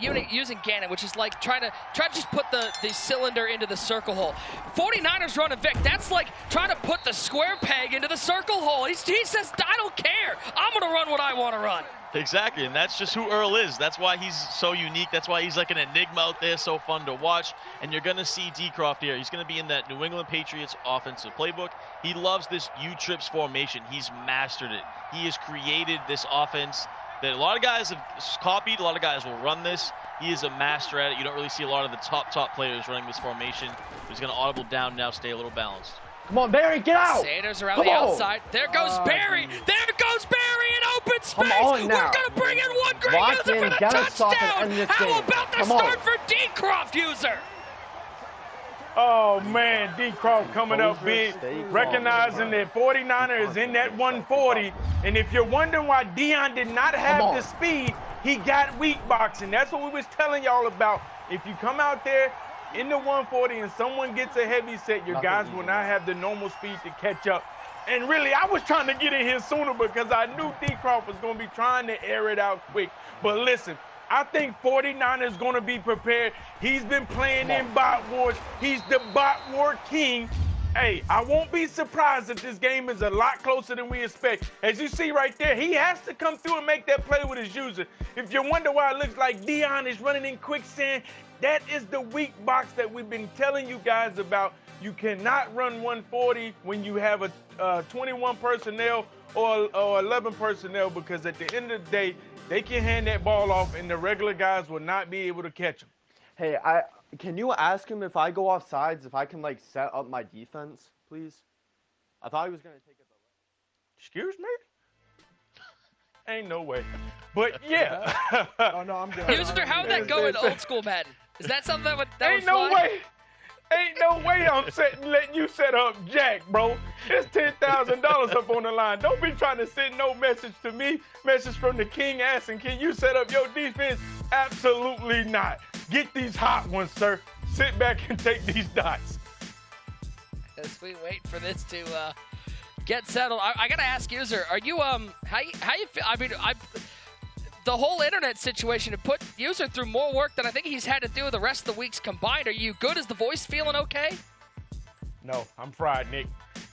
using Gannon, which is like trying to just put the cylinder into the circle hole. 49ers run a Vic. That's like trying to put the square peg into the circle hole. He says, I don't care. I'm going to run what I want to run. Exactly, and that's just who Earl is. That's why he's so unique. That's why he's like an enigma out there, so fun to watch. And you're going to see Dcroft here. He's going to be in that New England Patriots offensive playbook. He loves this U-trips formation. He's mastered it. He has created this offense that a lot of guys have copied. A lot of guys will run this. He is a master at it. You don't really see a lot of the top players running this formation. He's going to audible down now, stay a little balanced. Come on, Barry, get out! Sanders around the outside. There goes Barry. There goes Barry in open space. We're going to bring in one great user for the touchdown. How about the start for Dcroft user? Oh, man, Dcroft coming up big, recognizing that 49er is in that 140. And if you're wondering why Deion did not have the speed, he got weak boxing. That's what we was telling y'all about. If you come out there in the 140 and someone gets a heavy set, your guys will not have the normal speed to catch up. And really, I was trying to get in here sooner because I knew Dcroft was going to be trying to air it out quick. But listen, I think 49 is going to be prepared. He's been playing in bot wars. He's the bot war king. Hey, I won't be surprised if this game is a lot closer than we expect. As you see right there, he has to come through and make that play with his user. If you wonder why it looks like Deion is running in quicksand, that is the weak box that we've been telling you guys about. You cannot run 140 when you have a 21 personnel or 11 personnel, because at the end of the day, they can hand that ball off and the regular guys will not be able to catch them. Hey, can you ask him if I go off sides, if I can, like, set up my defense, please? I thought he was going to take it the left. Excuse me? Ain't no way. But, yeah. Oh, no, I'm good. User, how'd that go in old school Madden? Is that something that would Ain't no way. Ain't no way I'm letting you set up Jack, bro. It's $10,000 up on the line. Don't be trying to send no message to me. Message from the king asking, can you set up your defense? Absolutely not. Get these hot ones, sir. Sit back and take these dots. As we wait for this to get settled, I gotta ask User, are you how you feel? I mean, the whole internet situation had put User through more work than I think he's had to do the rest of the weeks combined. Are you good? Is the voice feeling okay? No, I'm fried, Nick.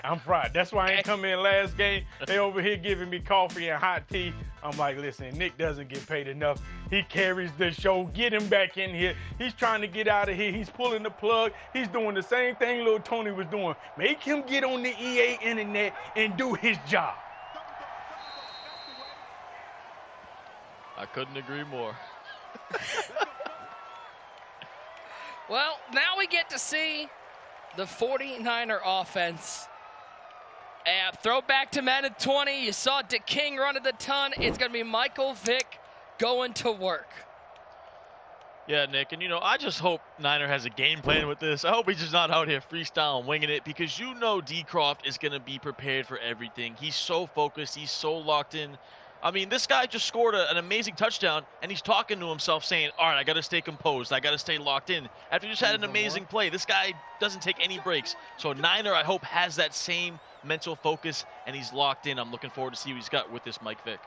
I'm fried. That's why I ain't come in last game. They over here giving me coffee and hot tea. I'm like, listen, Nick doesn't get paid enough. He carries the show. Get him back in here. He's trying to get out of here. He's pulling the plug. He's doing the same thing little Tony was doing. Make him get on the EA internet and do his job. I couldn't agree more. Well, now we get to see the 49er offense. Throwback to Madden 20. You saw Dick King running the ton. It's going to be Michael Vick going to work. Yeah, Nick, and I just hope Niner has a game plan with this. I hope he's just not out here freestyling, winging it, because Dcroft is going to be prepared for everything. He's so focused. He's so locked in. I mean, this guy just scored an amazing touchdown, and he's talking to himself saying, all right, I got to stay composed. I got to stay locked in. After he just had an amazing play, this guy doesn't take any breaks. So Niner, I hope, has that same mental focus, and he's locked in. I'm looking forward to see what he's got with this Mike Vick.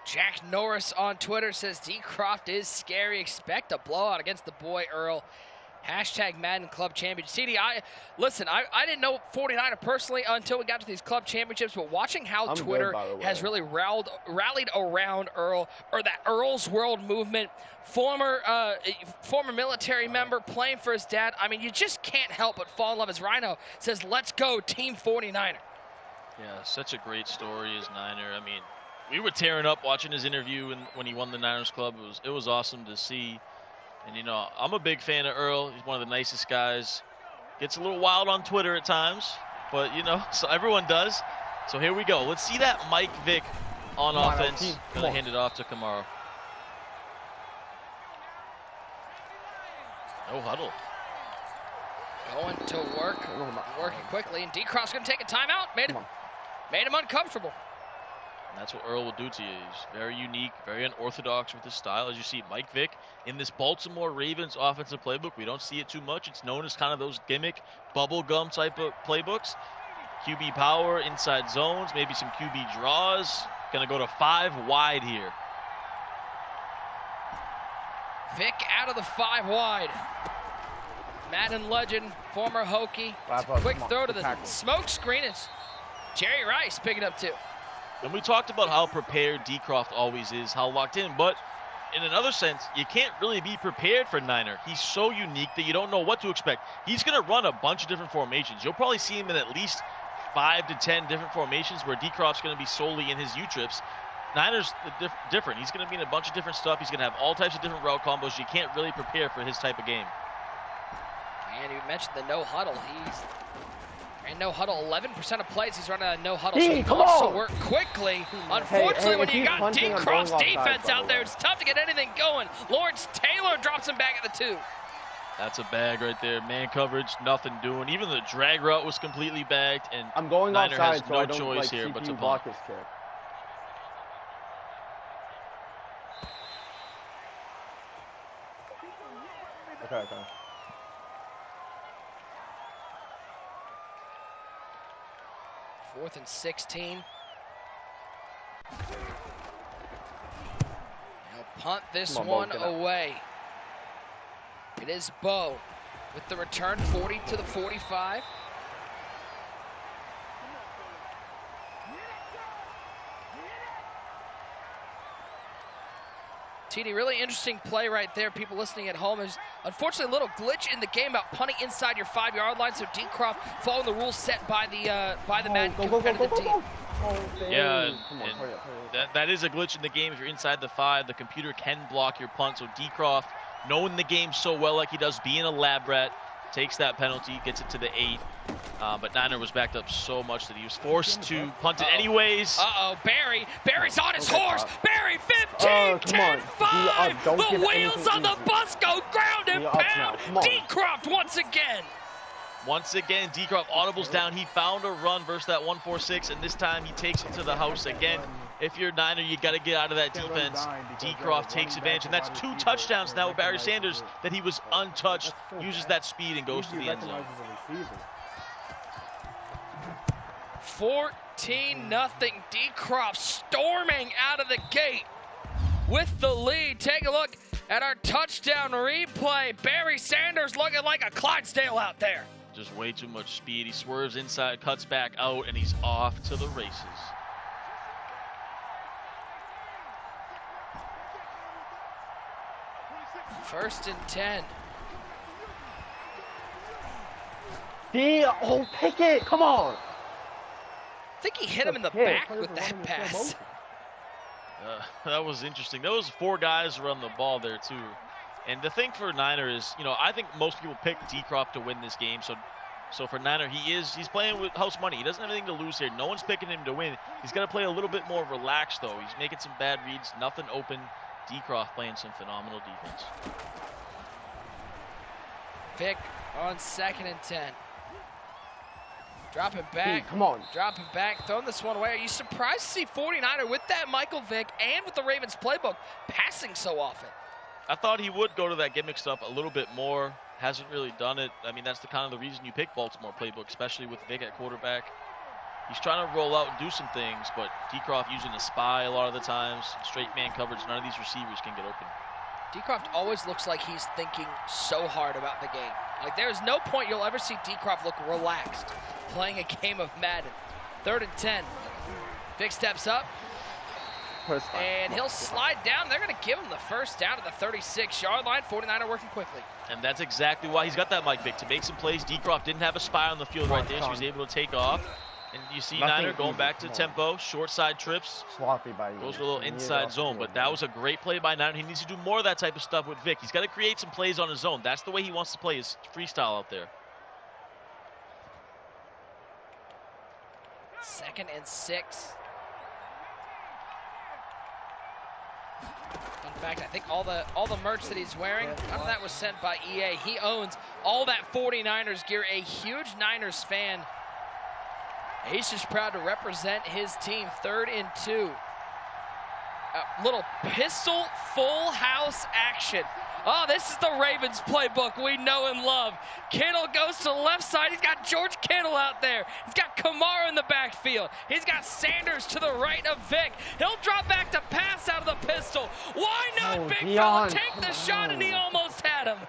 Jack Norris on Twitter says Dcroft is scary. Expect a blowout against the boy Earl. Hashtag Madden Club Championship. CD, I didn't know 49er personally until we got to these club championships, but watching how Twitter has really rallied around Earl, or that Earl's World movement, former military member playing for his dad. I mean, you just can't help but fall in love. As Rhino says, let's go Team 49er. Yeah, such a great story as Niner. I mean, we were tearing up watching his interview when he won the Niners Club. It was awesome to see. And, I'm a big fan of Earl. He's one of the nicest guys. Gets a little wild on Twitter at times, but, so everyone does. So here we go. Let's see that Mike Vick on offense. Going to hand it off to Kamara. No huddle. Going to work, working quickly, and Dcroft's going to take a timeout. Made him uncomfortable. And that's what Earl will do to you. He's very unique, very unorthodox with his style. As you see, Mike Vick in this Baltimore Ravens offensive playbook, we don't see it too much. It's known as kind of those gimmick bubblegum type of playbooks. QB power, inside zones, maybe some QB draws. Going to go to 5 wide here. Vic out of the 5 wide. Madden legend, former Hokie. Quick throw to the smoke screen. It's Jerry Rice picking up 2. And we talked about how prepared Dcroft always is, how locked in, but in another sense, you can't really be prepared for Niner. He's so unique that you don't know what to expect. He's going to run a bunch of different formations. You'll probably see him in at least 5 to 10 different formations where Dcroft's going to be solely in his U-trips. Niner's different. He's going to be in a bunch of different stuff. He's going to have all types of different route combos. You can't really prepare for his type of game. And you mentioned the no huddle. He's in no huddle 11% of plays. He's running a no huddle. So he also work quickly. Unfortunately, when you got Dcroft's defense out there, it's tough to get anything going. Lawrence Taylor drops him back at the 2. That's a bag right there. Man coverage, nothing doing. Even the drag route was completely bagged, and I'm going Niner offside, has no so I don't choice here but to block punt. his kick. Okay. 4th and 16. They'll punt this one away. It is Bo with the return, 40 to the 45. TD, really interesting play right there. People listening at home, is unfortunately a little glitch in the game about punting inside your 5-yard line. So Dcroft following the rules set by the Madden competitive team. Yeah, that is a glitch in the game. If you're inside the 5, the computer can block your punt. So Dcroft, knowing the game so well like he does, being a lab rat, takes that penalty, gets it to the 8. But Niner was backed up so much that he was forced to punt it anyways. Barry's on his horse. Barry 15, 10, 5. The wheels on the bus go ground and pound. Dcroft once again. Once again, Dcroft audibles down. He found a run versus that 1-4-6, and this time he takes it to the house again. If you're Niner, you got to get out of that defense. Dcroft takes advantage, and that's 2 touchdowns now with Barry Sanders that he was untouched, uses that speed and goes to the end zone. 14-0. Dcroft storming out of the gate with the lead. Take a look at our touchdown replay. Barry Sanders looking like a Clydesdale out there. Just way too much speed. He swerves inside, cuts back out, and he's off to the races. First and 10. Pick it! Come on! I think he hit him in the back with that pass. That was interesting. There was 4 guys around the ball there too. And the thing for Niner is, I think most people pick Dcroft to win this game. So for Niner, he's playing with house money. He doesn't have anything to lose here. No one's picking him to win. He's got to play a little bit more relaxed though. He's making some bad reads, nothing open. Dcroft playing some phenomenal defense. Vic on 2nd and 10. Dropping back. Come on. Dropping back, throwing this one away. Are you surprised to see 49er with that Michael Vick and with the Ravens playbook passing so often? I thought he would go to that gimmick stuff a little bit more. Hasn't really done it. I mean, that's the kind of the reason you pick Baltimore playbook, especially with Vic at quarterback. He's trying to roll out and do some things, but Dcroft using a spy a lot of the times. Straight man coverage, none of these receivers can get open. Dcroft always looks like he's thinking so hard about the game. Like, there's no point you'll ever see Dcroft look relaxed playing a game of Madden. 3rd and 10. Vic steps up. And he'll slide down. They're going to give him the first down at the 36-yard line. 49er working quickly. And that's exactly why he's got that Mike Vick, to make some plays. Dcroft didn't have a spy on the field right there, so he was able to take off. And you see Niner going back to tempo, short side trips. Goes for a little inside zone, but that was a great play by Niner. He needs to do more of that type of stuff with Vic. He's got to create some plays on his own. That's the way he wants to play his freestyle out there. 2nd and 6. In fact, I think all the merch that he's wearing, none of that was sent by EA. He owns all that 49ers gear, a huge Niners fan. He's just proud to represent his team. 3rd and 2. A little pistol full house action. Oh, this is the Ravens playbook we know and love. Kittle goes to the left side. He's got George Kittle out there. He's got Kamara in the backfield. He's got Sanders to the right of Vic. He'll drop back to pass out of the pistol. Why not, big fella? Take the shot, and he almost had him.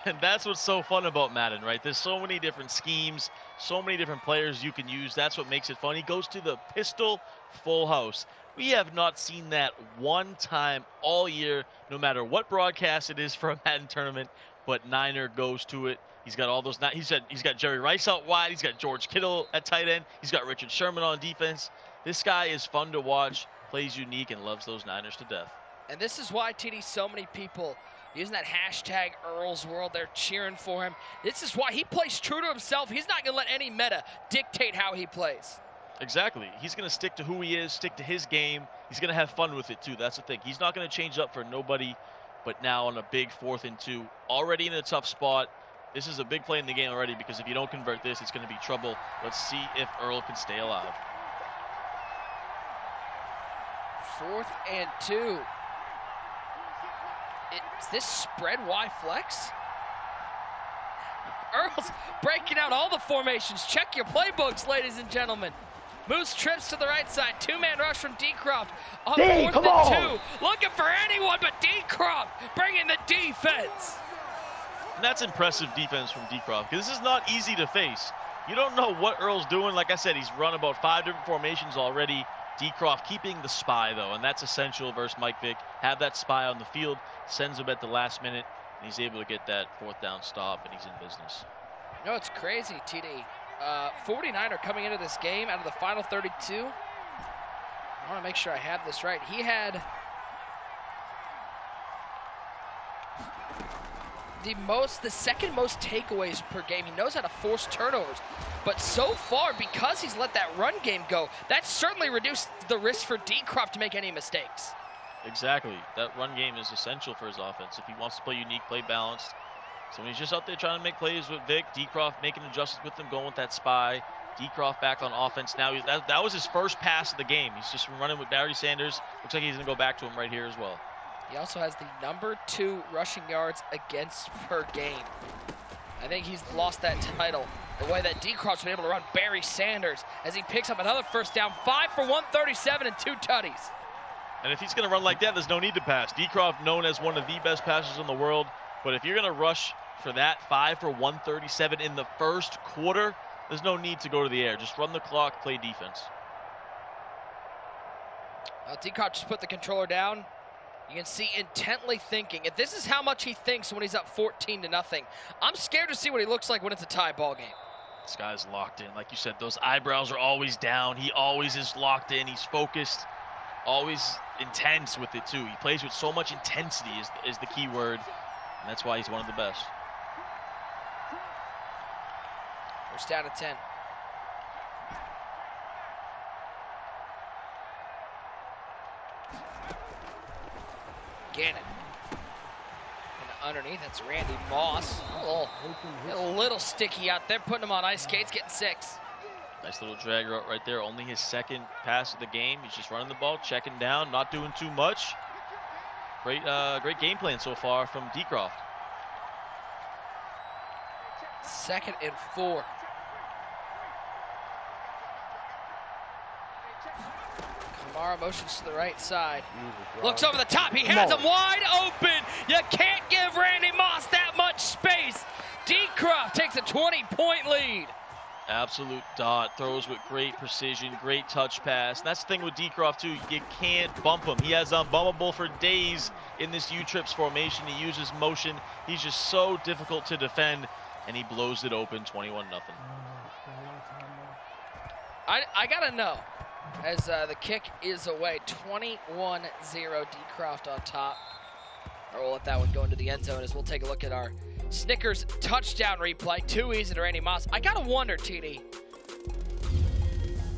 And that's what's so fun about Madden, right? There's so many different schemes, so many different players you can use. That's what makes it fun. He goes to the pistol full house. We have not seen that one time all year, no matter what broadcast it is for a Madden tournament, but Niner goes to it. He's got all those. He's got Jerry Rice out wide. He's got George Kittle at tight end. He's got Richard Sherman on defense. This guy is fun to watch, plays unique, and loves those Niners to death. And this is why, TD, so many people using that hashtag Earl's World, they're cheering for him. This is why he plays true to himself. He's not going to let any meta dictate how he plays. Exactly. He's going to stick to who he is, stick to his game. He's going to have fun with it, too. That's the thing. He's not going to change up for nobody, but now on a big 4th and 2, already in a tough spot. This is a big play in the game already, because if you don't convert this, it's going to be trouble. Let's see if Earl can stay alive. 4th and 2. Is this spread Y flex? Earl's breaking out all the formations. Check your playbooks, ladies and gentlemen. Moves trips to the right side. 2-man rush from Dcroft on 4th and 2. Looking for anyone but Dcroft, bringing the defense. And that's impressive defense from Dcroft, because this is not easy to face. You don't know what Earl's doing. Like I said, he's run about 5 different formations already. Dcroft keeping the spy, though, and that's essential versus Mike Vick. Have that spy on the field, sends him at the last minute, and he's able to get that 4th down stop, and he's in business. You know, it's crazy, TD. 49er coming into this game out of the final 32. I want to make sure I have this right. He had the second most takeaways per game. He knows how to force turnovers. But so far, because he's let that run game go, that certainly reduced the risk for Dcroft to make any mistakes. Exactly. That run game is essential for his offense if he wants to play unique, play balanced. So when he's just out there trying to make plays with Vic, Dcroft making adjustments with him, going with that spy. Dcroft back on offense now. That was his first pass of the game. He's just running with Barry Sanders. Looks like he's going to go back to him right here as well. He also has the number 2 rushing yards against per game. I think he's lost that title. The way that Dcroft's been able to run Barry Sanders as he picks up another first down. 5 for 137 and 2 tutties. And if he's going to run like that, there's no need to pass. Dcroft known as one of the best passers in the world. But if you're going to rush for that 5 for 137 in the first quarter, there's no need to go to the air. Just run the clock, play defense. Dcroft just put the controller down. You can see intently thinking. If this is how much he thinks when he's up 14-0, I'm scared to see what he looks like when it's a tie ball game. This guy's locked in. Like you said, those eyebrows are always down. He always is locked in. He's focused, always intense with it, too. He plays with so much intensity is the key word, and that's why he's one of the best. First down at 10. Gannon. And underneath, it's Randy Moss. A little sticky out there, putting him on ice skates, getting 6. Nice little drag route right there. Only his second pass of the game. He's just running the ball, checking down, not doing too much. Great game plan so far from Dcroft. 2nd and 4. Kamara motions to the right side. Looks over the top. He has him wide open. You can't give Randy Moss that much space. Dcroft takes a 20-point lead. Absolute dot. Throws with great precision, great touch pass. And that's the thing with Dcroft, too. You can't bump him. He has unbumpable for days in this U-Trips formation. He uses motion. He's just so difficult to defend, and he blows it open 21-0. I got to know, as the kick is away, 21-0 Dcroft on top. Or we'll let that one go into the end zone as we'll take a look at our Snickers touchdown replay. Too easy to Randy Moss. I gotta wonder, TD,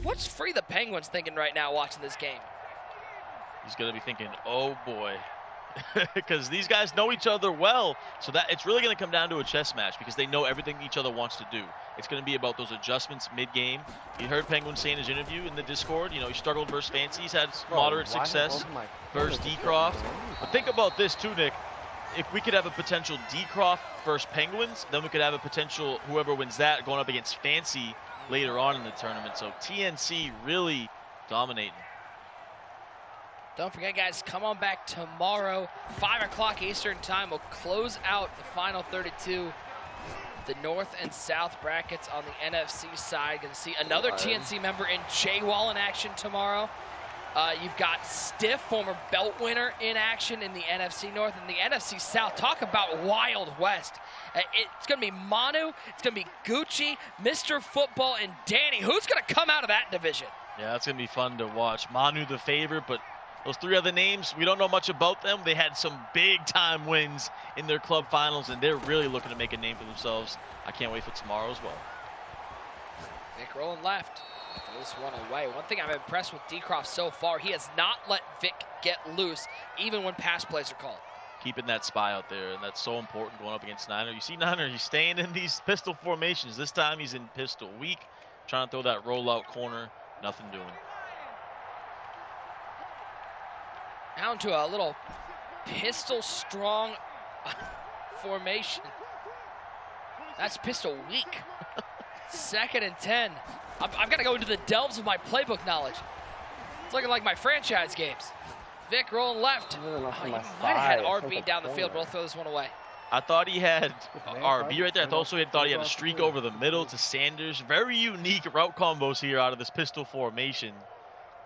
what's Free the Penguins thinking right now watching this game? He's gonna be thinking, oh boy, because these guys know each other well. So that it's really gonna come down to a chess match because they know everything each other wants to do. It's gonna be about those adjustments mid-game. You heard Penguin say in his interview in the Discord, you know, he struggled versus Fancy. He's had moderate success versus Dcroft. But think about this too, Nick. if we could have a potential Dcroft versus Penguins, then we could have a potential whoever wins that going up against Fancy later on in the tournament. So TNC really dominating. Don't forget, guys, come on back tomorrow, 5 o'clock Eastern time. We'll close out the final 32. The North and South brackets on the NFC side. Going to see another TNC member in J-Wall in action tomorrow. You've got Stiff, former belt winner, in action in the NFC North and the NFC South. Talk about Wild West. It's going to be Manu, it's going to be Gucci, Mr. Football, and Danny. Who's going to come out of that division? Yeah, that's going to be fun to watch. Manu the favorite, but those three other names, we don't know much about them. They had some big-time wins in their club finals, and they're really looking to make a name for themselves. I can't wait for tomorrow as well. Vic rolling left. Throw this one away. One thing I'm impressed with Dcroft so far, he has not let Vic get loose, even when pass plays are called. Keeping that spy out there, and that's so important going up against Niner. You see Niner, he's staying in these pistol formations. This time he's in pistol weak, trying to throw that rollout corner, nothing doing. Down to a little pistol strong formation. That's pistol weak. 2nd and 10. I've got to go into the delves of my playbook knowledge. It's looking like my franchise games. Vic rolling left. He might have had RB down the field, but I'll throw this one away. I thought he had RB right there. I also thought he had a streak over the middle to Sanders. Very unique route combos here out of this pistol formation.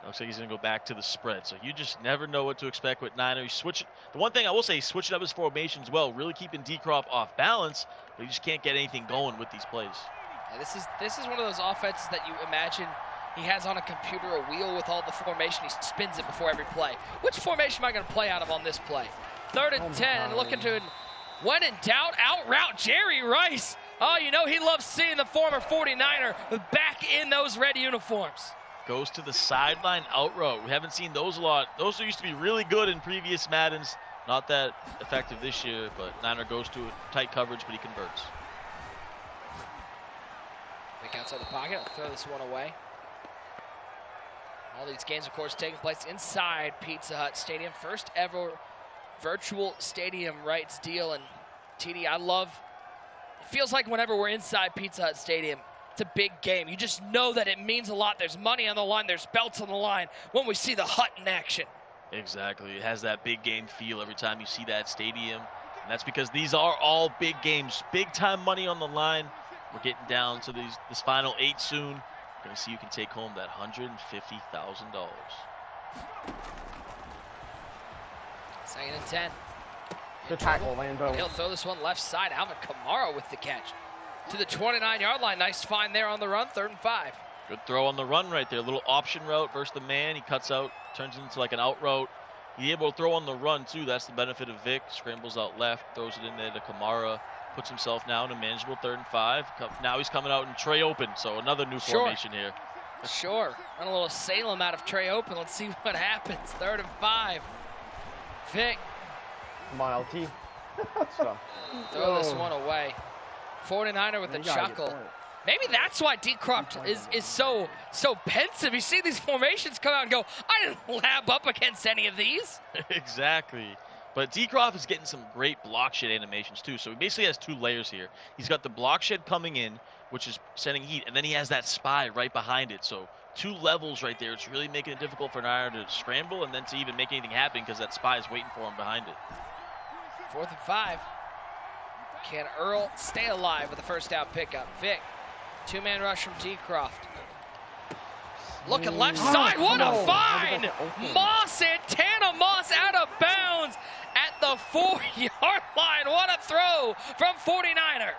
Looks like he's going to go back to the spread. So you just never know what to expect with Niner. The one thing I will say, he's switching up his formations well, really keeping Dcroft off balance, but he just can't get anything going with these plays. Yeah, this is one of those offenses that you imagine he has on a computer, a wheel with all the formation. He spins it before every play. Which formation am I going to play out of on this play? 3rd and 10, and looking to, when in doubt, out route Jerry Rice. Oh, you know he loves seeing the former 49er back in those red uniforms. Goes to the sideline out route. We haven't seen those a lot. Those used to be really good in previous Maddens. Not that effective this year, but Niner goes to a tight coverage, but he converts. Vic outside the pocket. I'll throw this one away. All these games, of course, taking place inside Pizza Hut Stadium. First ever virtual stadium rights deal. And TD, it feels like whenever we're inside Pizza Hut Stadium, it's a big game. You just know that it means a lot. There's money on the line. There's belts on the line when we see the Hut in action. Exactly. It has that big game feel every time you see that stadium. And that's because these are all big games. Big-time money on the line. We're getting down to this final 8 soon. We're going to see who can take home that $150,000. 2nd and 10. Good tackle, Lando. And he'll throw this one left side. Alvin Kamara with the catch. To the 29-yard line. Nice find there on the run. 3rd and 5. Good throw on the run right there. A little option route versus the man. He cuts out, turns it into like an out route. He's able to throw on the run, too. That's the benefit of Vic. Scrambles out left, throws it in there to Kamara. Puts himself now in a manageable 3rd and 5. Now he's coming out in Trey open, so another new formation here. Sure. Run a little Salem out of Trey open. Let's see what happens. 3rd and 5. Vic. Come on, LT. Throw this one away. 49er with a chuckle. Maybe that's why Dcroft is so pensive. You see these formations come out and go, I didn't lab up against any of these. Exactly. But Dcroft is getting some great block shed animations too. So he basically has 2 layers here. He's got the block shed coming in, which is sending heat, and then he has that spy right behind it. So 2 levels right there. It's really making it difficult for Niner to scramble and then to even make anything happen because that spy is waiting for him behind it. 4th and 5. Can Earl stay alive with the first down pickup? Vic, 2-man rush from Dcroft. Looking left side, what a find! Moss, Santana Moss out of bounds at the 4-yard line. What a throw from 49er.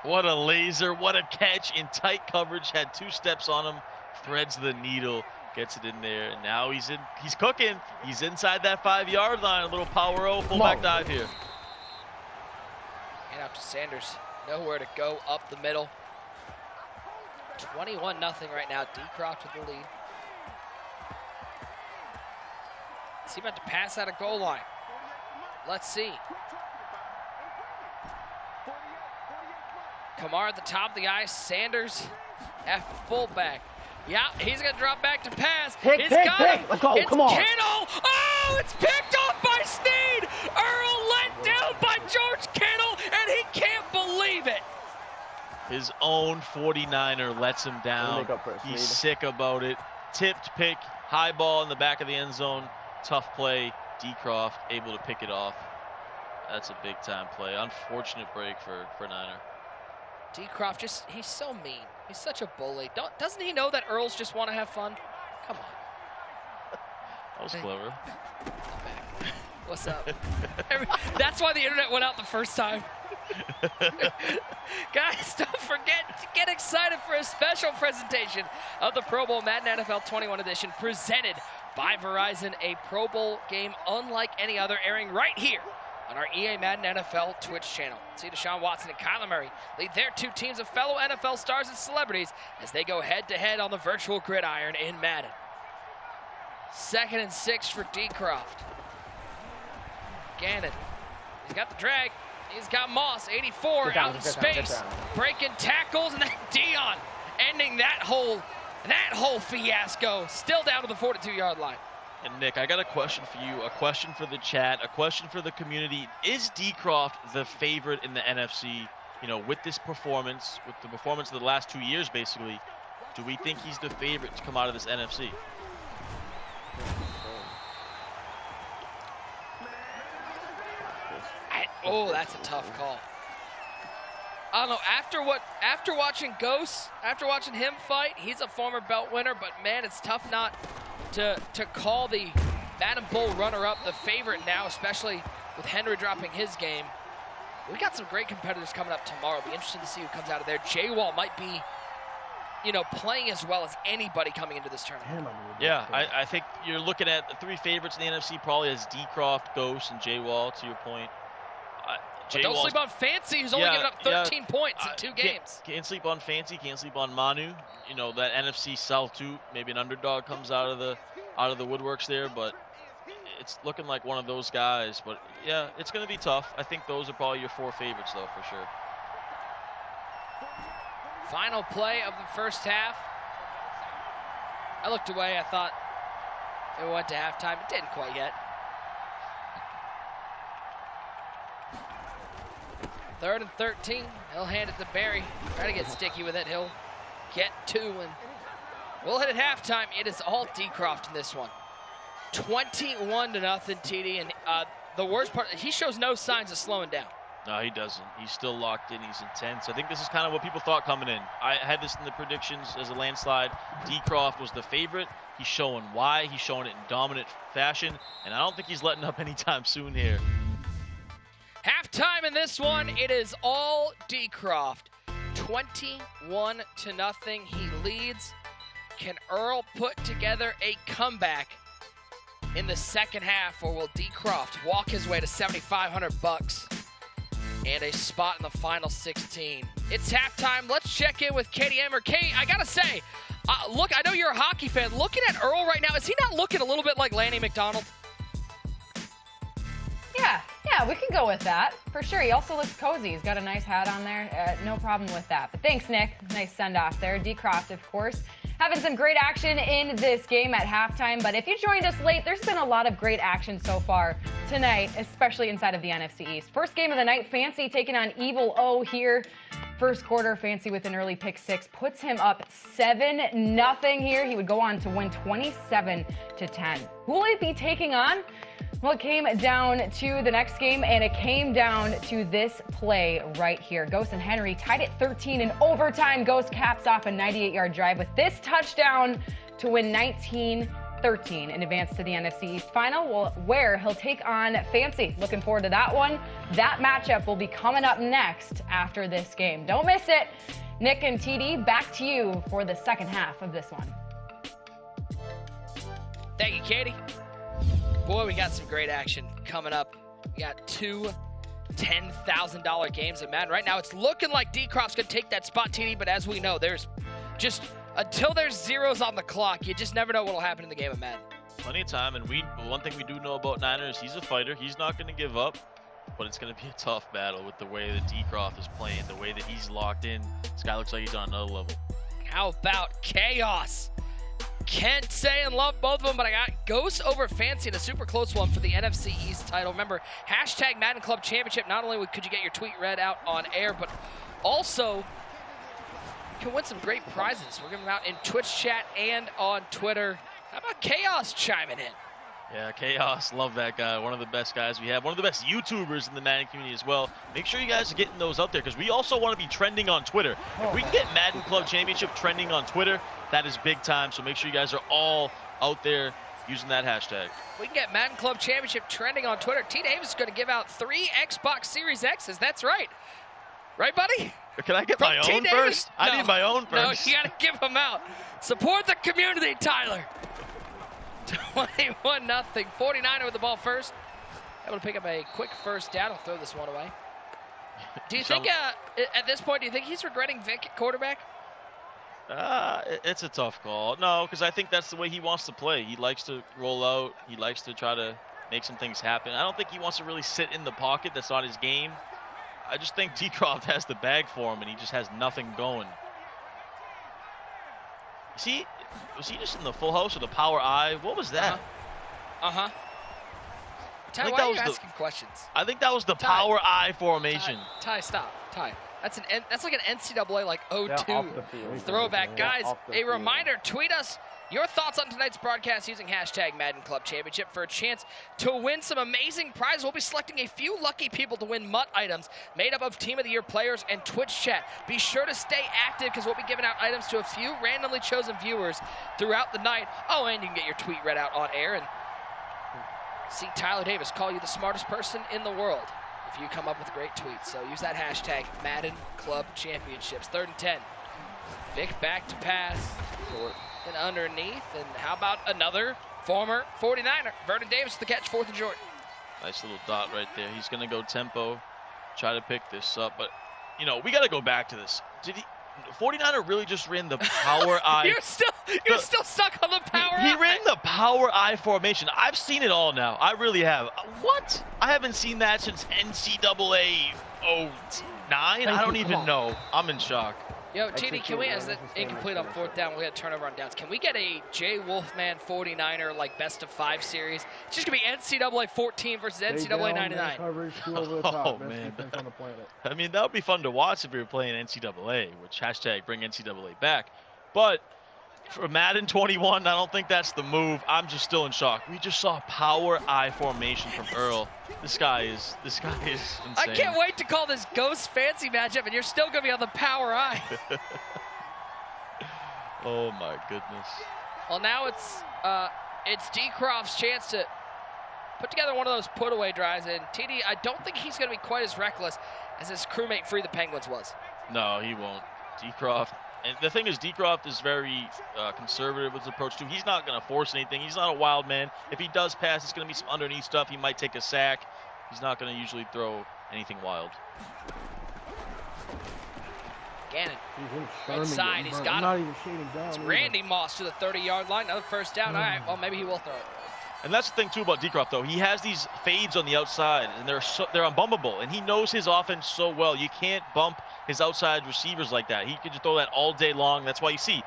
What a laser, what a catch in tight coverage. Had 2 steps on him, threads the needle, gets it in there, and now he's cooking. He's inside that 5-yard line. A little power O, fullback dive here. And out to Sanders. Nowhere to go up the middle. 21-0 right now. Dcroft with the lead. Is he about to pass out of goal line? Let's see. Kamara at the top of the ice. Sanders at fullback. Yeah, he's going to drop back to pass. Pick. Let's go. It's Come on. Kittle. Oh, it's picked off by Snead. Earl let down by His own 49er lets him down. He's sick about it. Tipped pick, high ball in the back of the end zone. Tough play. Dcroft able to pick it off. That's a big time play. Unfortunate break for Niner. Dcroft he's so mean. He's such a bully. Doesn't he know that Earls just want to have fun? Come on. That was clever. What's up? That's why the internet went out the first time. Guys, don't forget to get excited for a special presentation of the Pro Bowl Madden NFL 21 edition presented by Verizon, a Pro Bowl game unlike any other, airing right here on our EA Madden NFL Twitch channel. See Deshaun Watson and Kyler Murray lead their two teams of fellow NFL stars and celebrities as they go head-to-head on the virtual gridiron in Madden. 2nd and 6 for Dcroft. Gannon, he's got the drag. He's got Moss, 84, out in space, breaking tackles, and then Dion ending that whole fiasco, still down to the 42-yard line. And Nick, I got a question for you, a question for the chat, a question for the community. Is Dcroft the favorite in the NFC? You know, with this performance, with the performance of the last 2 years, basically, do we think he's the favorite to come out of this NFC? Oh, that's a tough call. I don't know, after watching Ghost, after watching him fight, he's a former belt winner, but man, it's tough not to call the Madden Bowl runner-up the favorite now, especially with Henry dropping his game. We got some great competitors coming up tomorrow. It'll be interesting to see who comes out of there. J-Wall might be, you know, playing as well as anybody coming into this tournament. Yeah, I think you're looking at the three favorites in the NFC probably as Dcroft, Ghost, and J-Wall, to your point. But don't sleep on Fancy, who's only given up 13 points in 2 games. Can't sleep on Fancy, can't sleep on Manu. You know, that NFC South too, maybe an underdog comes out of the woodworks there, but it's looking like one of those guys. But yeah, it's going to be tough. I think those are probably your 4 favorites though, for sure. Final play of the first half. I looked away, I thought it went to halftime. It didn't quite yet. 3rd and 13. He'll hand it to Barry. Try to get sticky with it. He'll get 2, and we'll hit at halftime. It is all Dcroft in this one. 21-0 TD, and the worst part, he shows no signs of slowing down. No, he doesn't. He's still locked in. He's intense. I think this is kind of what people thought coming in. I had this in the predictions as a landslide. Dcroft was the favorite. He's showing why. He's showing it in dominant fashion, and I don't think he's letting up anytime soon here. Halftime in this one, it is all Dcroft. 21-0, he leads. Can Earl put together a comeback in the second half, or will Dcroft walk his way to $7,500 and a spot in the final 16? It's halftime. Let's check in with Katie Emmer. Kate, I gotta say, look, I know you're a hockey fan. Looking at Earl right now, is he not looking a little bit like Lanny McDonald? Yeah, we can go with that, for sure. He also looks cozy. He's got a nice hat on there. No problem with that. But thanks, Nick. Nice send-off there. Dcroft, of course, having some great action in this game at halftime. But if you joined us late, there's been a lot of great action so far tonight, especially inside of the NFC East. First game of the night, Fancy taking on Evil O here. First quarter, Fancy with an early pick 6 puts him up 7-0 here. He would go on to win 27-10. Who will he be taking on? Well, it came down to the next game, and it came down to this play right here. Ghost and Henry tied it 13 in overtime. Ghost caps off a 98-yard drive with this touchdown to win 19-13 and advance to the NFC East Final, where he'll take on Fancy. Looking forward to that one. That matchup will be coming up next after this game. Don't miss it. Nick and TD, back to you for the second half of this one. Thank you, Katie. Boy, we got some great action coming up. We got 2 $10,000 games at Madden. Right now, it's looking like Dcroft's going to take that spot, TD, but as we know, there's just, until there's zeros on the clock, you just never know what will happen in the game of Madden. Plenty of time, and one thing we do know about Niners, he's a fighter. He's not going to give up, but it's going to be a tough battle with the way that Dcroft is playing, the way that he's locked in. This guy looks like he's on another level. How about Chaos? Can't say and love both of them, but I got Ghost over Fancy in a super close one for the NFC East title. Remember, hashtag Madden Club Championship. Not only could you get your tweet read out on air, but also can win some great prizes. We're giving them out in Twitch chat and on Twitter. How about Chaos chiming in? Yeah, Chaos, love that guy. One of the best guys we have. One of the best YouTubers in the Madden community as well. Make sure you guys are getting those out there because we also want to be trending on Twitter. If we can get Madden Club Championship trending on Twitter, that is big time. So make sure you guys are all out there using that hashtag. We can get Madden Club Championship trending on Twitter. T. Davis is going to give out 3 Xbox Series X's. That's right. Right, buddy? Can I get From my T. own Davis? first? I need my own first. No, you got to give them out. Support the community, Tyler. 21-0. 49er with the ball first. Able to pick up a quick first down. I'll throw this one away. Do you think, at this point, do you think he's regretting Vic at quarterback? It's a tough call. No, because I think that's the way he wants to play. He likes to roll out. He likes to try to make some things happen. I don't think he wants to really sit in the pocket. That's not his game. I just think Dcroft has the bag for him, and he just has nothing going. Was he just in the full house or the power eye? What was that? Ty, why are you asking questions? I think that was the power eye formation. Ty, stop. Ty, that's like an NCAA like 0-2 throwback. Guys, a reminder, tweet us your thoughts on tonight's broadcast using hashtag Madden Club Championship for a chance to win some amazing prizes. We'll be selecting a few lucky people to win MUT items made up of Team of the Year players and Twitch chat. Be sure to stay active because we'll be giving out items to a few randomly chosen viewers throughout the night. Oh, and you can get your tweet read out on air and see Tyler Davis call you the smartest person in the world if you come up with great tweets. So use that hashtag Madden Club Championships. 3rd and 10. Vic back to pass. And underneath, and how about another former 49er? Vernon Davis with the catch, 4th and short. Nice little dot right there. He's going to go tempo, try to pick this up. But, you know, we got to go back to this. Did he? 49er really just ran the power eye. You're still stuck on the power eye. He ran the power eye formation. I've seen it all now. I really have. What? I haven't seen that since NCAA 09. I don't even know. I'm in shock. Yo, TD, can we, as the incomplete on 4th down, we had turnover on downs. Can we get a Jay Wolfman 49er, like, best of 5 series? It's just going to be NCAA 14 versus NCAA 99. Oh, man. I mean, that would be fun to watch if we were playing NCAA, which hashtag bring NCAA back. But for Madden 21, I don't think that's the move. I'm just still in shock. We just saw power eye formation from Earl. This guy is insane. I can't wait to call this Ghost Fancy matchup, and you're still going to be on the power eye. Oh, my goodness. Well, now it's Dcroft's chance to put together one of those put-away drives, and TD, I don't think he's going to be quite as reckless as his crewmate Free the Penguins was. No, he won't. Dcroft. And the thing is, Dcroft is very conservative with his approach, too. He's not going to force anything. He's not a wild man. If he does pass, it's going to be some underneath stuff. He might take a sack. He's not going to usually throw anything wild. Gannon, right side. He's got him. It's Randy Moss to the 30-yard line. Another first down. All right, well, maybe he will throw it. And that's the thing, too, about Dcroft, though. He has these fades on the outside, and they're unbumpable. And he knows his offense so well. You can't bump his outside receivers like that. He can just throw that all day long. That's why you see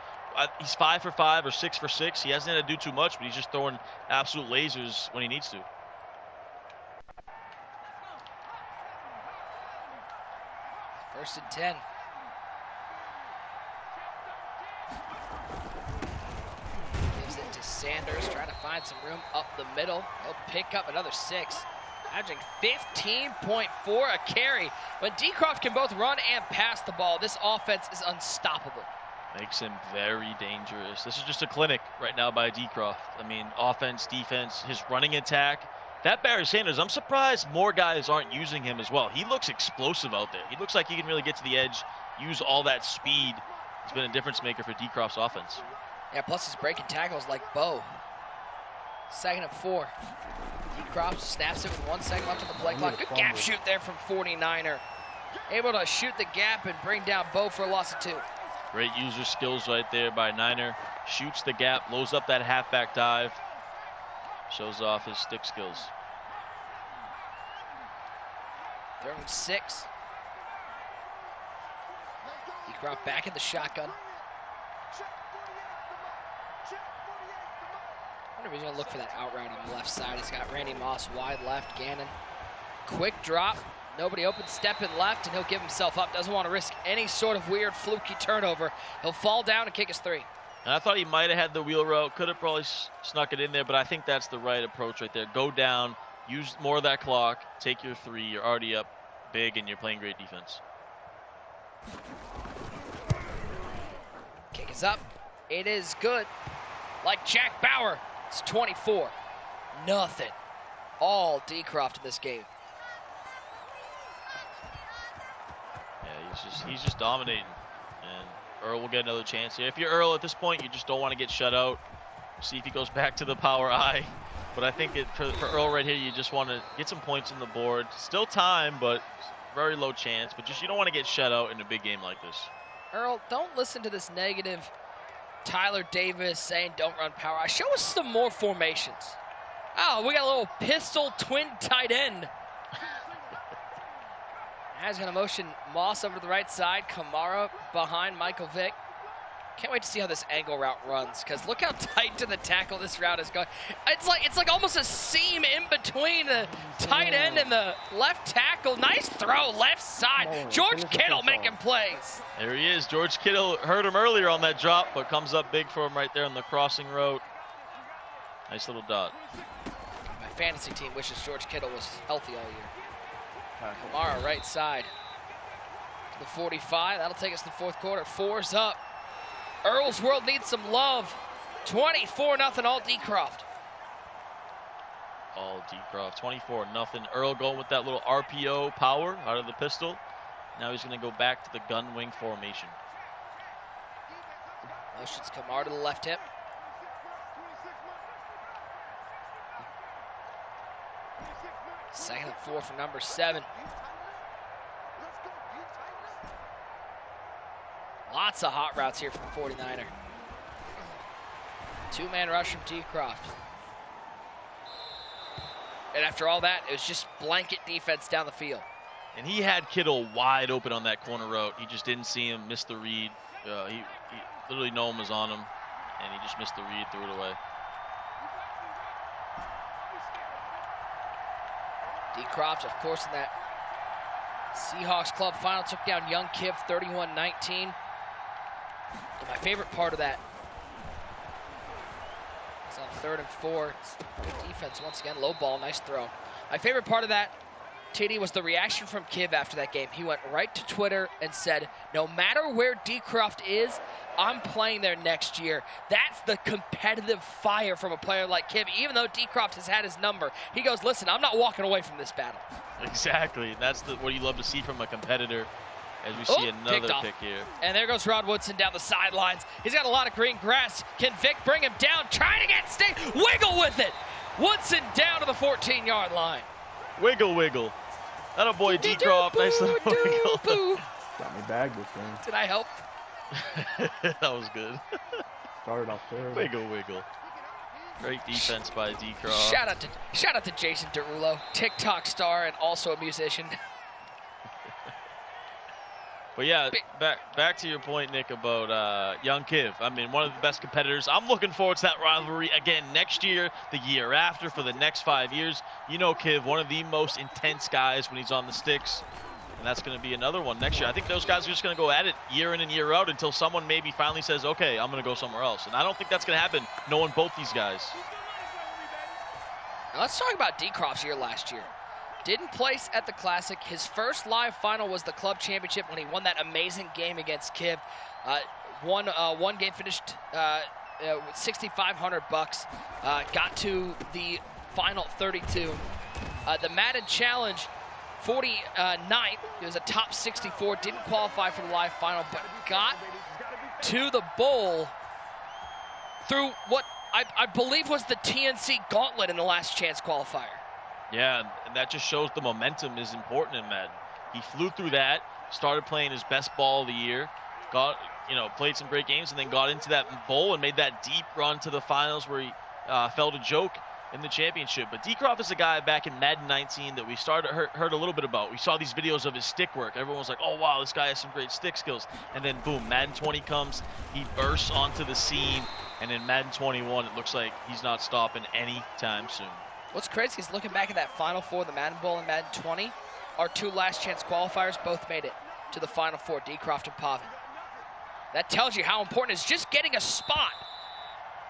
he's 5 for 5 or 6 for 6. He hasn't had to do too much, but he's just throwing absolute lasers when he needs to. First and 10. Gives it to Sanders, trying to find some room up the middle. He'll pick up another 6. Averaging 15.4 a carry. When Dcroft can both run and pass the ball, this offense is unstoppable. Makes him very dangerous. This is just a clinic right now by Dcroft. I mean, offense, defense, his running attack. That Barry Sanders, I'm surprised more guys aren't using him as well. He looks explosive out there. He looks like he can really get to the edge, use all that speed. He's been a difference maker for Dcroft's offense. Yeah, plus his breaking tackles like Bo. 2nd and 4. Dcroft snaps it with 1 second left on the play clock. Good gap shoot there from 49er. Able to shoot the gap and bring down Bo for a loss of 2. Great user skills right there by Niner. Shoots the gap, blows up that halfback dive. Shows off his stick skills. 3rd and 6. Dcroft back in the shotgun. I wonder if he's going to look for that out route on the left side. He's got Randy Moss wide left. Gannon. Quick drop. Nobody open, stepping left, and he'll give himself up. Doesn't want to risk any sort of weird, fluky turnover. He'll fall down and kick his 3. And I thought he might have had the wheel route. Could have probably snuck it in there, but I think that's the right approach right there. Go down, use more of that clock, take your 3. You're already up big, and you're playing great defense. Kick is up. It is good. Like Jack Bauer, it's 24. Nothing. All Dcroft in this game. Yeah, he's just dominating. And Earl will get another chance here. If you're Earl at this point, you just don't want to get shut out. See if he goes back to the power I. But I think for Earl right here, you just want to get some points on the board. Still time, but very low chance. But just you don't want to get shut out in a big game like this. Earl, don't listen to this negative Tyler Davis saying don't run power I. Show us some more formations. Oh, we got a little pistol twin tight end. Has going to motion Moss over to the right side. Kamara behind Michael Vick. Can't wait to see how this angle route runs, because look how tight to the tackle this route is going. It's like almost a seam in between the tight end and the left tackle. Nice throw, left side. George Kittle making plays. There he is. George Kittle heard him earlier on that drop, but comes up big for him right there on the crossing route. Nice little dot. My fantasy team wishes George Kittle was healthy all year. Kamara right side to the 45. That'll take us to the 4th quarter. 4's up. Earl's World needs some love. 24-0 all Dcroft. All Dcroft, 24-0. Earl going with that little RPO power out of the pistol. Now he's going to go back to the gun wing formation. Motions Kamara to the left hip. Second and 4 for number 7. Lots of hot routes here from the 49er. 2-man rush from Dcroft. And after all that, it was just blanket defense down the field. And he had Kittle wide open on that corner route. He just didn't see him, missed the read. He literally no one was on him, and he just missed the read, threw it away. Dcroft, of course, in that Seahawks club final, took down young Kiv 31-19. And my favorite part of that is on 3rd and 4. Good defense once again, low ball, nice throw. My favorite part of that, TD, was the reaction from Kiv after that game. He went right to Twitter and said, no matter where Dcroft is, I'm playing there next year. That's the competitive fire from a player like Kiv. Even though Dcroft has had his number, he goes, listen, I'm not walking away from this battle. Exactly. That's what you love to see from a competitor, as we see another pick here. And there goes Rod Woodson down the sidelines. He's got a lot of green grass. Can Vic bring him down? Trying to get Sting. Wiggle with it. Woodson down to the 14-yard line. Wiggle, wiggle. That a boy Dcroft. Nice little wiggle. Got me bagged this game. Did I help? That was good. Started off terrible. Wiggle, wiggle. Great defense by Dcroft. Shout out to Jason Derulo, TikTok star and also a musician. But yeah, back to your point, Nick, about young Kiv. I mean, one of the best competitors. I'm looking forward to that rivalry again next year, the year after, for the next 5 years. You know Kiv, one of the most intense guys when he's on the sticks. And that's going to be another one next year. I think those guys are just going to go at it year in and year out until someone maybe finally says, okay, I'm going to go somewhere else. And I don't think that's going to happen knowing both these guys. Now let's talk about Dcroft's year last year. Didn't place at the Classic. His first live final was the club championship when he won that amazing game against Kiv. One game finished with $6,500. Got to the final 32. The Madden Challenge, 49th. It was a top 64. Didn't qualify for the live final, but got to the bowl through what I believe was the TNC gauntlet in the last chance qualifier. Yeah, and that just shows the momentum is important in Madden. He flew through that, started playing his best ball of the year, played some great games, and then got into that bowl and made that deep run to the finals where he fell to joke in the championship. But Dcroft is a guy back in Madden 19 that we heard a little bit about. We saw these videos of his stick work. Everyone was like, oh, wow, this guy has some great stick skills. And then, boom, Madden 20 comes. He bursts onto the scene. And in Madden 21, it looks like he's not stopping anytime soon. What's crazy is looking back at that Final Four, the Madden Bowl in Madden 20, our 2 last chance qualifiers both made it to the Final Four, Dcroft and Pavin. That tells you how important it is just getting a spot.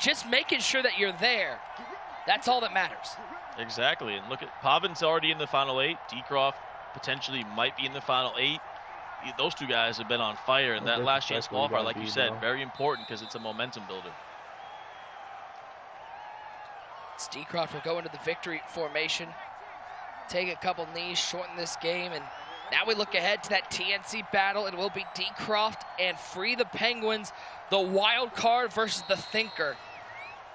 Just making sure that you're there. That's all that matters. Exactly, and look at Pavin's already in the Final 8. Dcroft potentially might be in the Final 8. Those 2 guys have been on fire, and that last chance qualifier, like you said, very important because it's a momentum builder. It's Dcroft will go into the victory formation, take a couple knees, shorten this game, and now we look ahead to that TNC battle. It will be Dcroft and Free the Penguins, the wild card versus the Thinker.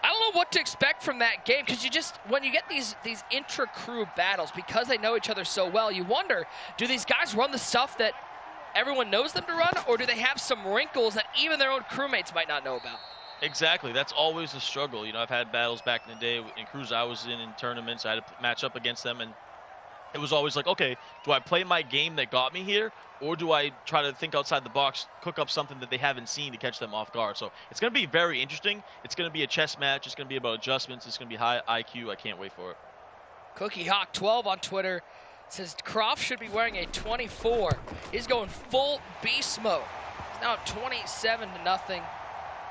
I don't know what to expect from that game, because when you get these intra-crew battles, because they know each other so well, you wonder, do these guys run the stuff that everyone knows them to run, or do they have some wrinkles that even their own crewmates might not know about? Exactly. That's always a struggle. You know, I've had battles back in the day in crews I was in tournaments. I had to match up against them, and it was always like, okay, do I play my game that got me here, or do I try to think outside the box, cook up something that they haven't seen to catch them off guard? So it's going to be very interesting. It's going to be a chess match. It's going to be about adjustments. It's going to be high IQ. I can't wait for it. Cookie Hawk 12 on Twitter says Croft should be wearing a 24. He's going full beast mode. It's now 27-0.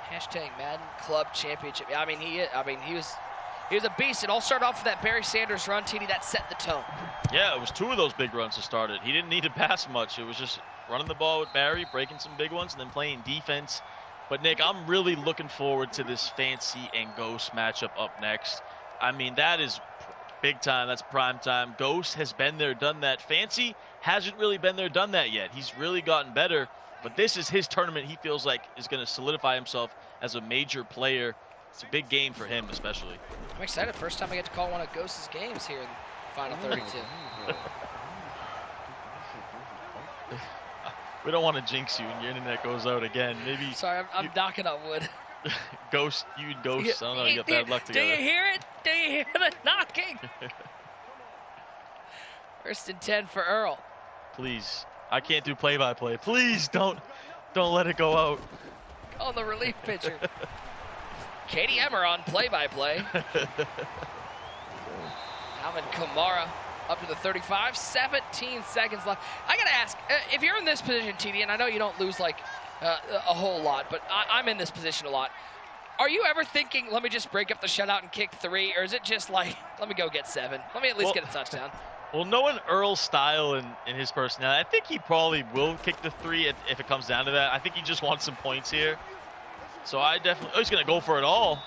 Hashtag Madden Club Championship. I mean, he was a beast. It all started off with that Barry Sanders run, TD, that set the tone. Yeah, it was 2 of those big runs to start it. He didn't need to pass much. It was just running the ball with Barry, breaking some big ones, and then playing defense. But, Nick, I'm really looking forward to this Fancy and Ghost matchup up next. I mean, that is big time. That's prime time. Ghost has been there, done that. Fancy hasn't really been there, done that yet. He's really gotten better. But this is his tournament. He feels like is going to solidify himself as a major player. It's a big game for him, especially. I'm excited. First time I get to call one of Ghost's games here in Final 32. We don't want to jinx you and your internet goes out again. Maybe. Sorry, I'm knocking on wood. Ghost, you and Ghost. I don't know. You got bad luck together. Do you hear it? Do you hear the knocking? 1st and 10 for Earl. Please. I can't do play-by-play. Please don't let it go out. Oh, the relief pitcher. Katie Emmer on play-by-play. Alvin Kamara up to the 35. 17 seconds left. I got to ask, if you're in this position, TD, and I know you don't lose like a whole lot, but I'm in this position a lot. Are you ever thinking, let me just break up the shutout and kick 3, or is it just like, let me go get 7? Let me at least get a touchdown. Well, knowing Earl's style and his personality, I think he probably will kick the 3 if it comes down to that. I think he just wants some points here. So I definitely, he's going to go for it all.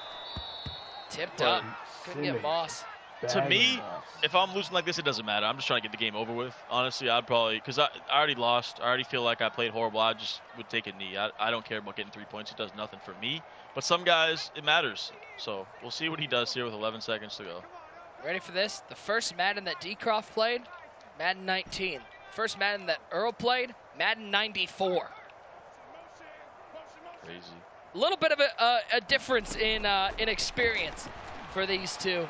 Tipped up. Couldn't get Moss. To me, if I'm losing like this, it doesn't matter. I'm just trying to get the game over with. Honestly, I'd probably, because I already lost. I already feel like I played horrible. I just would take a knee. I don't care about getting 3 points. It does nothing for me. But some guys, it matters. So we'll see what he does here with 11 seconds to go. Ready for this? The first Madden that Dcroft played, Madden 19. First Madden that Earl played, Madden 94. Crazy. A little bit of a difference in experience for these two.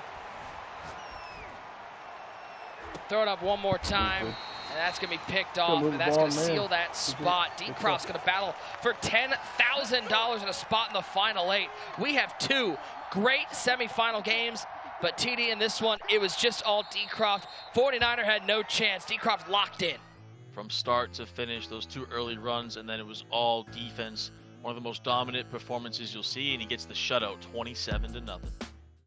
Throw it up one more time, and that's going to be picked off, and that's going to seal that spot. Dcroft's going to battle for $10,000 in a spot in the Final 8. We have 2 great semifinal games. But TD in this one, it was just all Dcroft. 49er had no chance. Dcroft locked in. From start to finish, those 2 early runs, and then it was all defense. One of the most dominant performances you'll see, and he gets the shutout, 27-0.